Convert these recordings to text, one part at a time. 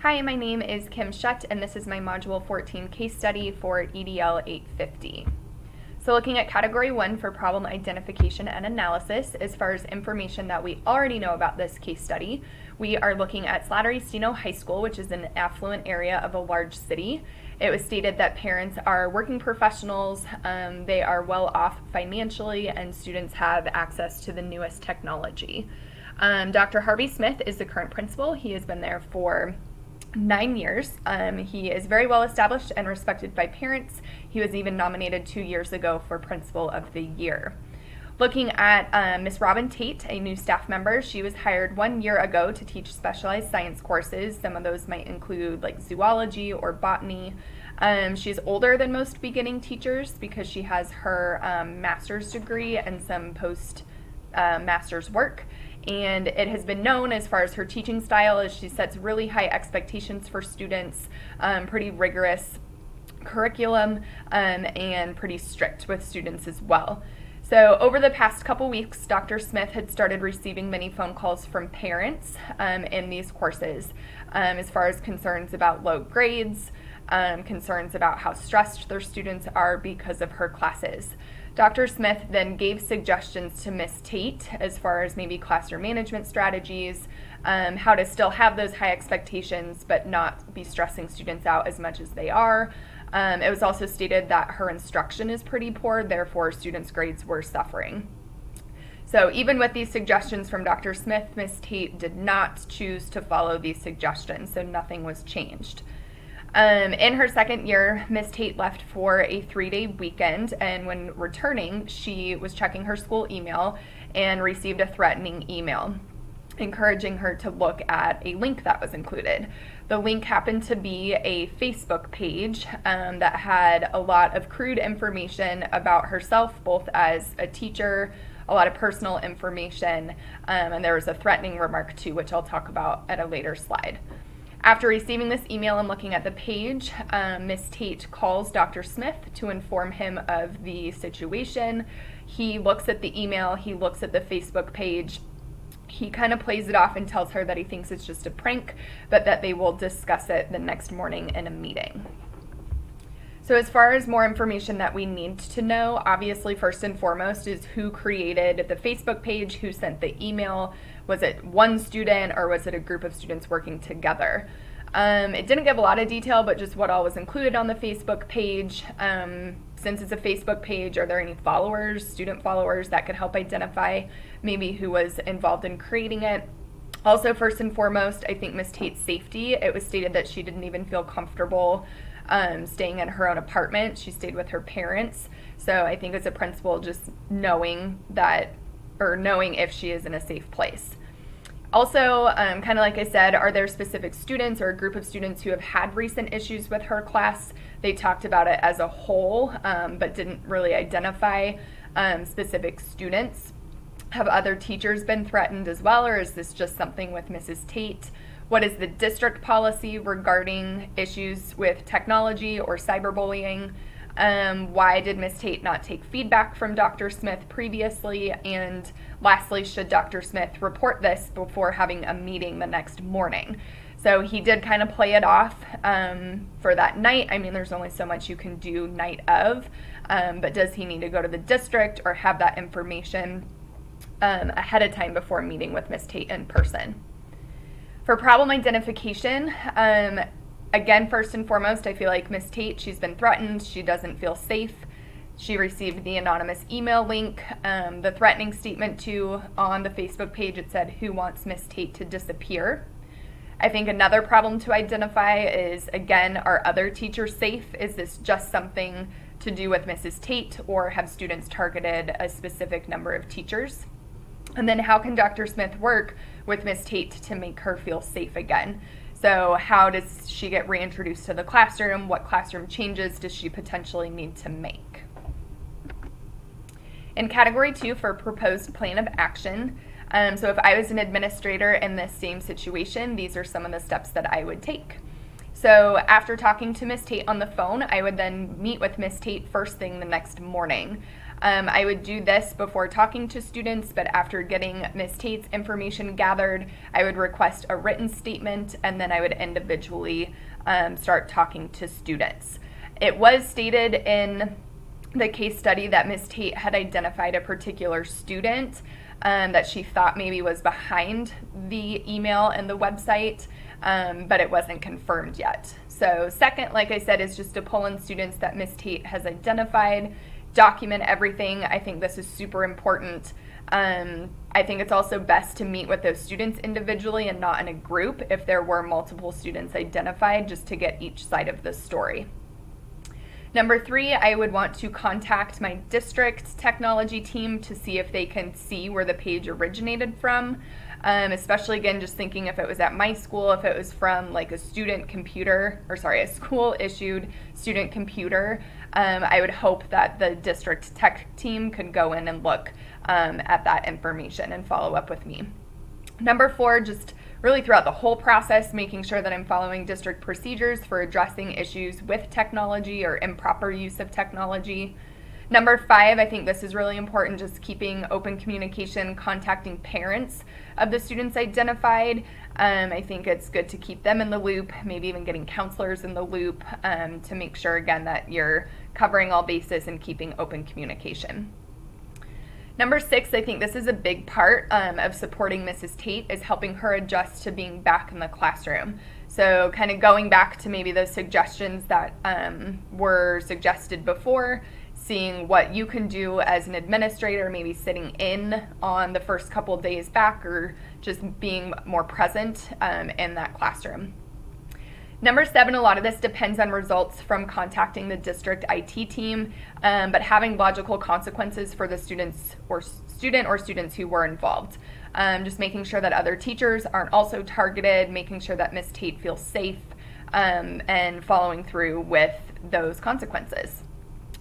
Hi, my name is Kim Schutt, and this is my Module 14 case study for EDL850. So looking at Category 1 for problem identification and analysis, as far as information that we already know about this case study, we are looking at Slattery-Steno High School, which is an affluent area of a large city. It was stated that parents are working professionals, they are well off financially, and students have access to the newest technology. Dr. Harvey Smith is the current principal. He has been there for 9 years. He is very well established and respected by parents. He was even nominated 2 years ago for Principal of the Year. Looking at Miss Robin Tate, a new staff member, she was hired 1 year ago to teach specialized science courses. Some of those might include like zoology or botany. She's older than most beginning teachers because she has her master's degree and some post-master's work. And it has been known as far as her teaching style is she sets really high expectations for students, pretty rigorous curriculum, and pretty strict with students as well. So over the past couple weeks, Dr. Smith had started receiving many phone calls from parents in these courses as far as concerns about low grades, concerns about how stressed their students are because of her classes. Dr. Smith then gave suggestions to Miss Tate as far as maybe classroom management strategies, how to still have those high expectations but not be stressing students out as much as they are. It was also stated that her instruction is pretty poor, therefore students' grades were suffering. So even with these suggestions from Dr. Smith, Miss Tate did not choose to follow these suggestions, so nothing was changed. In her second year, Miss Tate left for a 3-day weekend, and when returning, she was checking her school email and received a threatening email encouraging her to look at a link that was included. The link happened to be a Facebook page that had a lot of crude information about herself, both as a teacher, a lot of personal information, and there was a threatening remark too, which I'll talk about at a later slide. After receiving this email and looking at the page, Miss Tate calls Dr. Smith to inform him of the situation. He looks at the email, he looks at the Facebook page, he kind of plays it off and tells her that he thinks it's just a prank, but that they will discuss it the next morning in a meeting. So as far as more information that we need to know, obviously first and foremost is who created the Facebook page, who sent the email. Was it one student or was it a group of students working together? It didn't give a lot of detail, but just what all was included on the Facebook page. Since it's a Facebook page, are there any followers, student followers that could help identify maybe who was involved in creating it? Also, first and foremost, I think Miss Tate's safety. It was stated that she didn't even feel comfortable staying in her own apartment. She stayed with her parents. So I think as a principal, just knowing that, or knowing if she is in a safe place. Also, kind of like I said, are there specific students or a group of students who have had recent issues with her class? They talked about it as a whole, but didn't really identify specific students. Have other teachers been threatened as well, or is this just something with Mrs. Tate? What is the district policy regarding issues with technology or cyberbullying? Why did Miss Tate not take feedback from Dr. Smith previously? And lastly, should Dr. Smith report this before having a meeting the next morning? So he did kind of play it off for that night. I mean, there's only so much you can do night of, but does he need to go to the district or have that information ahead of time before meeting with Miss Tate in person? For problem identification, again, first and foremost, I feel like Miss Tate, she's been threatened. She doesn't feel safe. She received the anonymous email link, the threatening statement too. On the Facebook page, it said, "Who wants Miss Tate to disappear?" I think another problem to identify is, again, are other teachers safe? Is this just something to do with Mrs. Tate, or have students targeted a specific number of teachers? And then how can Dr. Smith work with Miss Tate to make her feel safe again? So how does she get reintroduced to the classroom? What classroom changes does she potentially need to make? In Category 2 for proposed plan of action, so if I was an administrator in this same situation, these are some of the steps that I would take. So after talking to Miss Tate on the phone, I would then meet with Miss Tate first thing the next morning. I would do this before talking to students, but after getting Ms. Tate's information gathered, I would request a written statement, and then I would individually start talking to students. It was stated in the case study that Ms. Tate had identified a particular student that she thought maybe was behind the email and the website, but it wasn't confirmed yet. So second, like I said, is just to pull in students that Ms. Tate has identified, document everything. I think this is super important. I think it's also best to meet with those students individually and not in a group if there were multiple students identified, just to get each side of the story. Number 3, I would want to contact my district technology team to see if they can see where the page originated from, especially again, just thinking if it was at my school, if it was from like a student computer, a school issued student computer, I would hope that the district tech team could go in and look at that information and follow up with me. Number 4, just really throughout the whole process, making sure that I'm following district procedures for addressing issues with technology or improper use of technology. Number 5, I think this is really important, just keeping open communication, contacting parents of the students identified. I think it's good to keep them in the loop, maybe even getting counselors in the loop to make sure, again, that you're covering all bases and keeping open communication. Number 6, I think this is a big part of supporting Mrs. Tate, is helping her adjust to being back in the classroom. So kind of going back to maybe those suggestions that were suggested before, seeing what you can do as an administrator, maybe sitting in on the first couple days back, or just being more present in that classroom. Number 7, a lot of this depends on results from contacting the district IT team, but having logical consequences for the student or students who were involved. Just making sure that other teachers aren't also targeted, making sure that Ms. Tate feels safe, and following through with those consequences.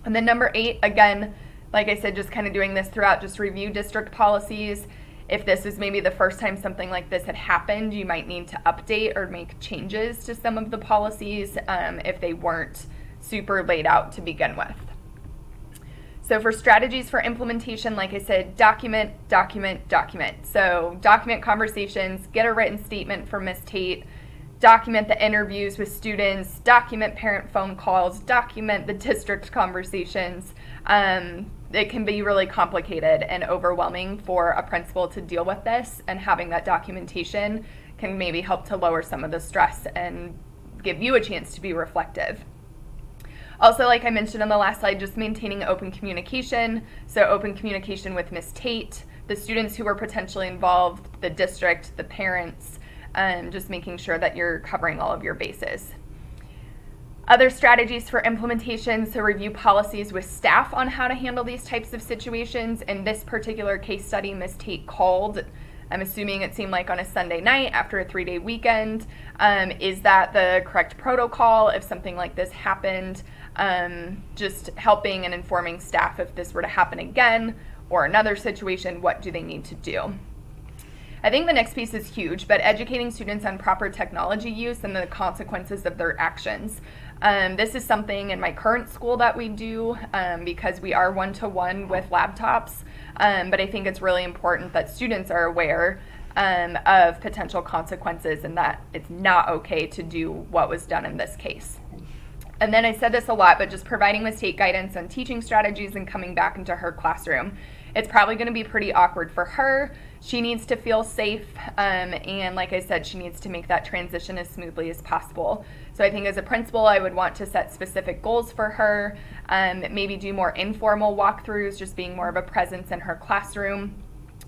And then number 8, again, like I said, just kind of doing this throughout, just review district policies. If this is maybe the first time something like this had happened, you might need to update or make changes to some of the policies if they weren't super laid out to begin with. So for strategies for implementation, like I said, document. So document conversations, get a written statement from Ms. Tate, document the interviews with students, document parent phone calls, document the district conversations. It can be really complicated and overwhelming for a principal to deal with this, and having that documentation can maybe help to lower some of the stress and give you a chance to be reflective. Also, like I mentioned on the last slide, just maintaining open communication. So open communication with Ms. Tate, the students who were potentially involved, the district, the parents, just making sure that you're covering all of your bases. Other strategies for implementation, so review policies with staff on how to handle these types of situations. In this particular case study, Ms. Tate called, I'm assuming it seemed like on a Sunday night after a 3-day weekend. Is that the correct protocol if something like this happened? Just helping and informing staff if this were to happen again or another situation, what do they need to do? I think the next piece is huge, but educating students on proper technology use and the consequences of their actions. This is something in my current school that we do because we are one-to-one with laptops, but I think it's really important that students are aware of potential consequences and that it's not okay to do what was done in this case. And then I said this a lot, but just providing Ms. Tate guidance on teaching strategies and coming back into her classroom. It's probably going to be pretty awkward for her. She needs to feel safe, and like I said, she needs to make that transition as smoothly as possible. So I think as a principal, I would want to set specific goals for her, maybe do more informal walkthroughs, just being more of a presence in her classroom.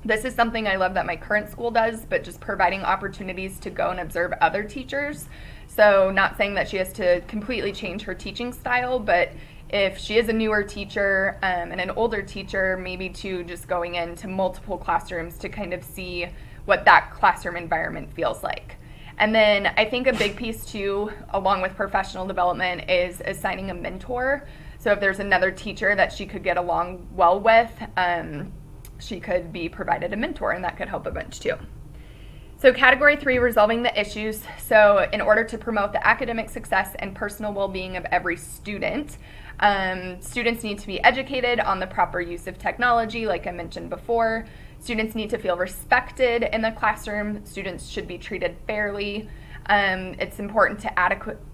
This is something I love that my current school does, but just providing opportunities to go and observe other teachers. So not saying that she has to completely change her teaching style, but if she is a newer teacher and an older teacher, maybe to just going into multiple classrooms to kind of see what that classroom environment feels like. And then I think a big piece too, along with professional development, is assigning a mentor. So if there's another teacher that she could get along well with, she could be provided a mentor, and that could help a bunch too. So category 3, resolving the issues. So in order to promote the academic success and personal well-being of every student, students need to be educated on the proper use of technology, like I mentioned before. Students need to feel respected in the classroom. Students should be treated fairly. It's important to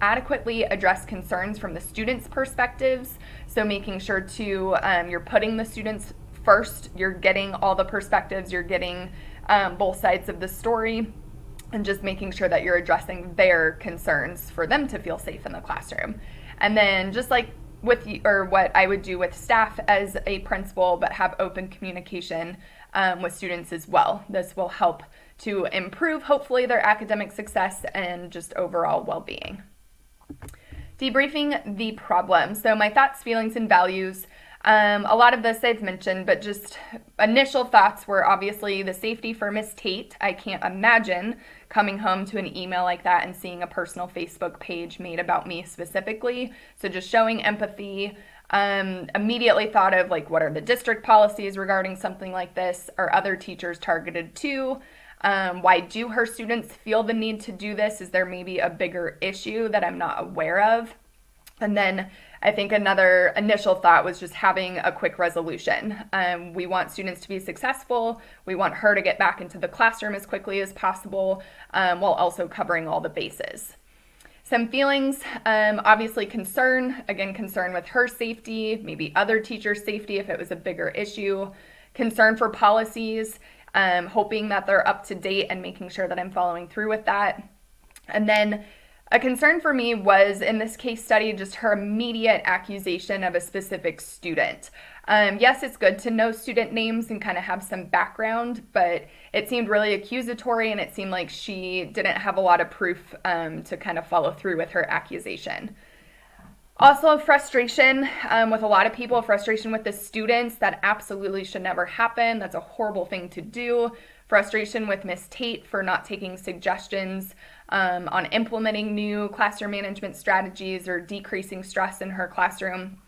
adequately address concerns from the students' perspectives. So making sure to, you're putting the students first, you're getting all the perspectives, you're getting both sides of the story, and just making sure that you're addressing their concerns for them to feel safe in the classroom. And then just like with what I would do with staff as a principal, but have open communication with students as well. This will help to improve, hopefully, their academic success and just overall well-being. Debriefing the problem. So my thoughts, feelings, and values. A lot of this I've mentioned, but just initial thoughts were obviously the safety for Miss Tate. I can't imagine coming home to an email like that and seeing a personal Facebook page made about me specifically. So just showing empathy. Immediately thought of like, what are the district policies regarding something like this? Are other teachers targeted too? Why do her students feel the need to do this? Is there maybe a bigger issue that I'm not aware of? And then I think another initial thought was just having a quick resolution. We want students to be successful. We want her to get back into the classroom as quickly as possible, while also covering all the bases. Some feelings, obviously concern, again, concern with her safety, maybe other teachers' safety if it was a bigger issue. Concern for policies, hoping that they're up to date and making sure that I'm following through with that. And then a concern for me was, in this case study, just her immediate accusation of a specific student. Yes, it's good to know student names and kind of have some background, but it seemed really accusatory, and it seemed like she didn't have a lot of proof to kind of follow through with her accusation. Also, frustration with a lot of people, frustration with the students. That absolutely should never happen. That's a horrible thing to do. Frustration with Miss Tate for not taking suggestions on implementing new classroom management strategies or decreasing stress in her classroom.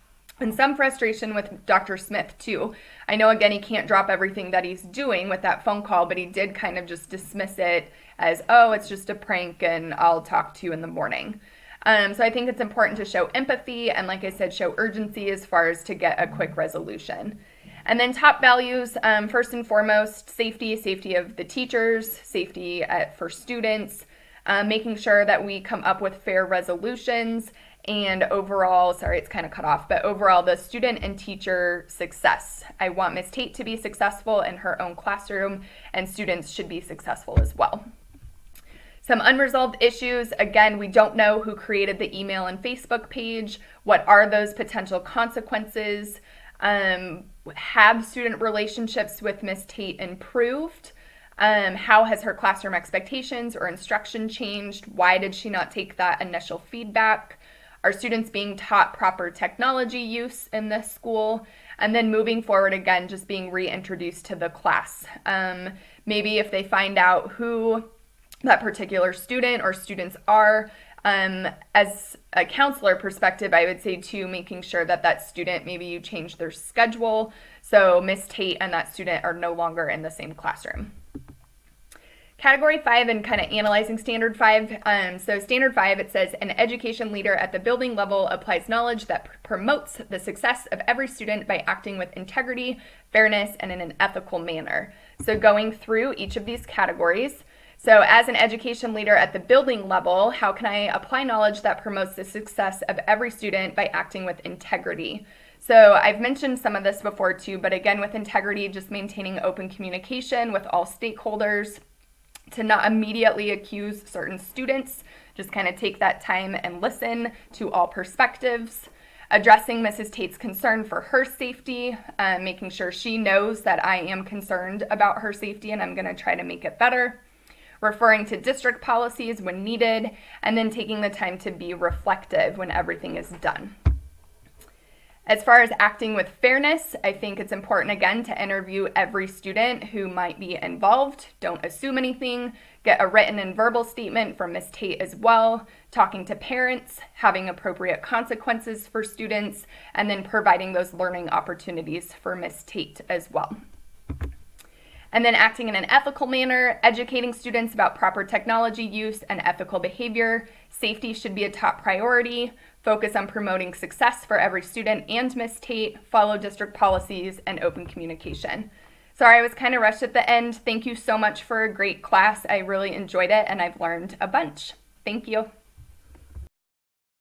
And some frustration with Dr. Smith too. I know, again, he can't drop everything that he's doing with that phone call, but he did kind of just dismiss it as, oh, it's just a prank and I'll talk to you in the morning. So I think it's important to show empathy and, like I said, show urgency as far as to get a quick resolution. And then top values, first and foremost, safety of the teachers, safety for students, making sure that we come up with fair resolutions, and overall, sorry, it's kind of cut off, but overall, the student and teacher success. I want Miss Tate to be successful in her own classroom, and students should be successful as well. Some unresolved issues. Again, we don't know who created the email and Facebook page. What are those potential consequences? Have student relationships with Miss Tate improved? How has her classroom expectations or instruction changed? Why did she not take that initial feedback? Are students being taught proper technology use in this school? And then moving forward, again, just being reintroduced to the class. Maybe if they find out who that particular student or students are, as a counselor perspective, I would say too, making sure that that student, maybe you change their schedule so Miss Tate and that student are no longer in the same classroom. Category 5 and kind of analyzing Standard 5. So Standard 5, it says, an education leader at the building level applies knowledge that promotes the success of every student by acting with integrity, fairness, and in an ethical manner. So going through each of these categories. So as an education leader at the building level, how can I apply knowledge that promotes the success of every student by acting with integrity? So I've mentioned some of this before too, but again, with integrity, just maintaining open communication with all stakeholders, to not immediately accuse certain students, just kind of take that time and listen to all perspectives. Addressing Mrs. Tate's concern for her safety, making sure she knows that I am concerned about her safety and I'm going to try to make it better. Referring to district policies when needed, and then taking the time to be reflective when everything is done. As far as acting with fairness, I think it's important, again, to interview every student who might be involved. Don't assume anything. Get a written and verbal statement from Ms. Tate as well. Talking to parents, having appropriate consequences for students, and then providing those learning opportunities for Ms. Tate as well. And then acting in an ethical manner, educating students about proper technology use and ethical behavior. Safety should be a top priority. Focus on promoting success for every student and Miss Tate. Follow district policies and open communication. Sorry, I was kind of rushed at the end. Thank you so much for a great class. I really enjoyed it and I've learned a bunch. Thank you.